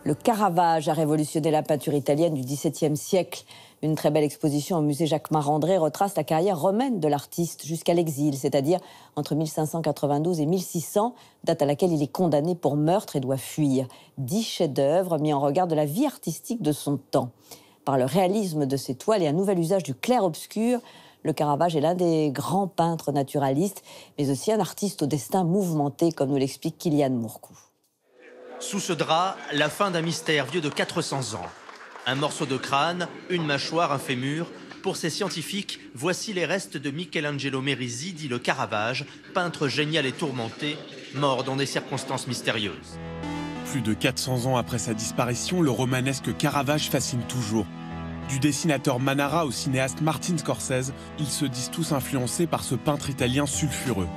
Le Caravage a révolutionné la peinture italienne du XVIIe siècle. Une très belle exposition au musée Jacquemart-André retrace la carrière romaine de l'artiste jusqu'à l'exil, c'est-à-dire entre 1592 et 1600, date à laquelle il est condamné pour meurtre et doit fuir. 10 chefs-d'œuvre mis en regard de la vie artistique de son temps. Par le réalisme de ses toiles et un nouvel usage du clair-obscur, le Caravage est l'un des grands peintres naturalistes, mais aussi un artiste au destin mouvementé, comme nous l'explique Kylian Mourcou. Sous ce drap, la fin d'un mystère vieux de 400 ans. Un morceau de crâne, une mâchoire, un fémur. Pour ces scientifiques, voici les restes de Michelangelo Merisi, dit le Caravage, peintre génial et tourmenté, mort dans des circonstances mystérieuses. Plus de 400 ans après sa disparition, le romanesque Caravage fascine toujours. Du dessinateur Manara au cinéaste Martin Scorsese, ils se disent tous influencés par ce peintre italien sulfureux.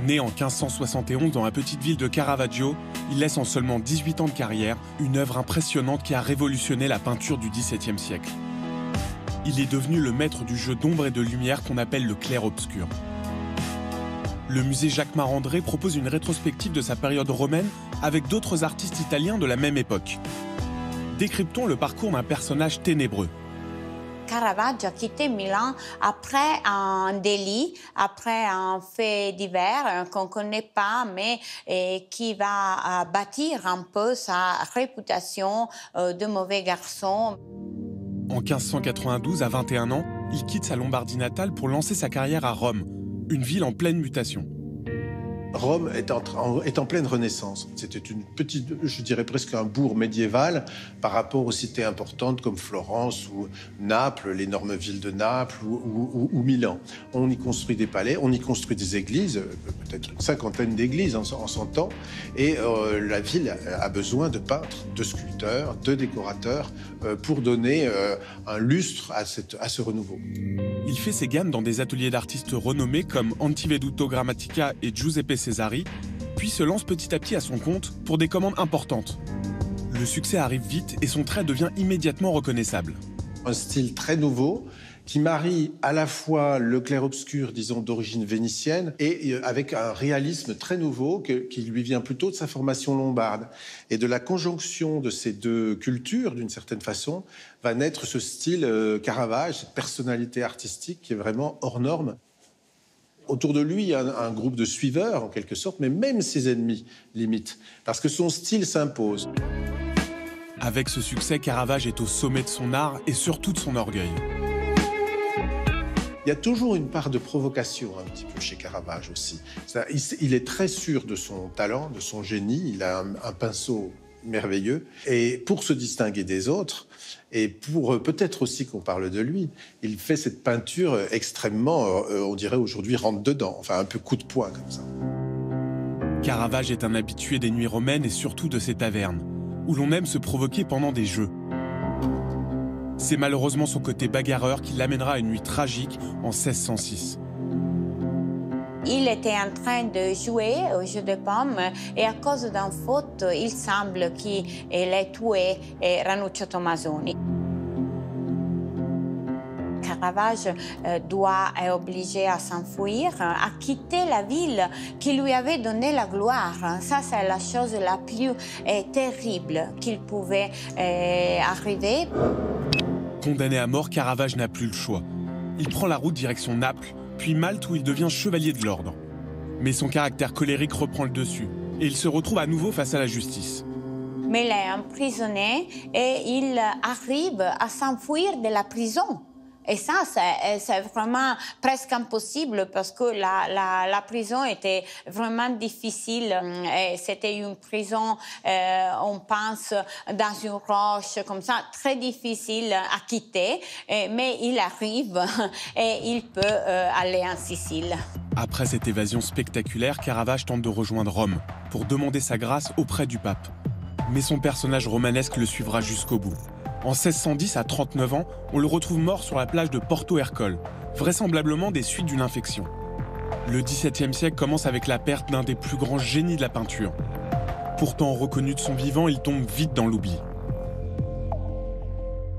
Né en 1571 dans la petite ville de Caravaggio, il laisse en seulement 18 ans de carrière une œuvre impressionnante qui a révolutionné la peinture du XVIIe siècle. Il est devenu le maître du jeu d'ombre et de lumière qu'on appelle le clair-obscur. Le musée Jacquemart-André propose une rétrospective de sa période romaine avec d'autres artistes italiens de la même époque. Décryptons le parcours d'un personnage ténébreux. Caravaggio a quitté Milan après un délit, après un fait divers qu'on ne connaît pas, mais qui va bâtir un peu sa réputation de mauvais garçon. En 1592, à 21 ans, il quitte sa Lombardie natale pour lancer sa carrière à Rome, une ville en pleine mutation. Rome est en pleine renaissance. C'était une petite, je dirais presque un bourg médiéval par rapport aux cités importantes comme Florence ou Naples, l'énorme ville de Naples ou Milan. On y construit des palais, on y construit des églises, peut-être une cinquantaine d'églises en son temps. Et la ville a besoin de peintres, de sculpteurs, de décorateurs pour donner un lustre à ce renouveau. Il fait ses gammes dans des ateliers d'artistes renommés comme Antiveduto Grammatica et Giuseppe Cesari, puis se lance petit à petit à son compte pour des commandes importantes. Le succès arrive vite et son trait devient immédiatement reconnaissable. Un style très nouveau qui marie à la fois le clair-obscur, disons, d'origine vénitienne et avec un réalisme très nouveau qui lui vient plutôt de sa formation lombarde. Et de la conjonction de ces deux cultures, d'une certaine façon, va naître ce style Caravage, cette personnalité artistique qui est vraiment hors norme. Autour de lui, il y a un groupe de suiveurs, en quelque sorte, mais même ses ennemis l'imitent, parce que son style s'impose. Avec ce succès, Caravage est au sommet de son art et surtout de son orgueil. Il y a toujours une part de provocation un petit peu chez Caravage aussi. Il est très sûr de son talent, de son génie, il a un pinceau merveilleux. Et pour se distinguer des autres, et pour peut-être aussi qu'on parle de lui, il fait cette peinture extrêmement, on dirait aujourd'hui, rentre-dedans, enfin un peu coup de poing comme ça. Caravage est un habitué des nuits romaines et surtout de ces tavernes, où l'on aime se provoquer pendant des jeux. C'est malheureusement son côté bagarreur qui l'amènera à une nuit tragique en 1606. Il était en train de jouer au jeu de pommes et à cause d'une faute, il semble qu'il ait tué Ranuccio Tommasoni. Caravage est obligé à s'enfuir, à quitter la ville qui lui avait donné la gloire. Ça, c'est la chose la plus terrible qu'il pouvait arriver. Condamné à mort, Caravage n'a plus le choix. Il prend la route direction Naples, puis Malte où il devient chevalier de l'ordre. Mais son caractère colérique reprend le dessus et il se retrouve à nouveau face à la justice. Mais il est emprisonné et il arrive à s'enfuir de la prison. Et ça, c'est vraiment presque impossible parce que la prison était vraiment difficile. C'était une prison, on pense, dans une roche, comme ça, très difficile à quitter. Mais il arrive et il peut aller en Sicile. Après cette évasion spectaculaire, Caravage tente de rejoindre Rome pour demander sa grâce auprès du pape. Mais son personnage romanesque le suivra jusqu'au bout. En 1610, à 39 ans, on le retrouve mort sur la plage de Porto Ercole, vraisemblablement des suites d'une infection. Le XVIIe siècle commence avec la perte d'un des plus grands génies de la peinture. Pourtant reconnu de son vivant, il tombe vite dans l'oubli.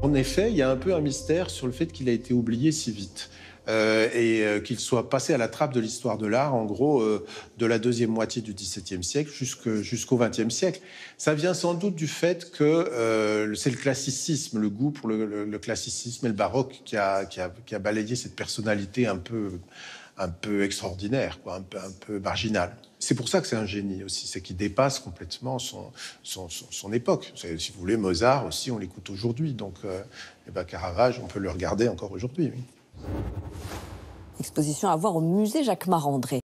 En effet, il y a un peu un mystère sur le fait qu'il a été oublié si vite. qu'il soit passé à la trappe de l'histoire de l'art, en gros, de la deuxième moitié du XVIIe siècle jusqu'au XXe siècle. Ça vient sans doute du fait que c'est le classicisme, le goût pour le classicisme et le baroque qui a balayé cette personnalité un peu extraordinaire, quoi, un peu marginale. C'est pour ça que c'est un génie aussi, c'est qu'il dépasse complètement son époque. Si vous voulez, Mozart aussi, on l'écoute aujourd'hui. Donc, Caravage, on peut le regarder encore aujourd'hui. Oui. Exposition à voir au musée Jacquemart-André.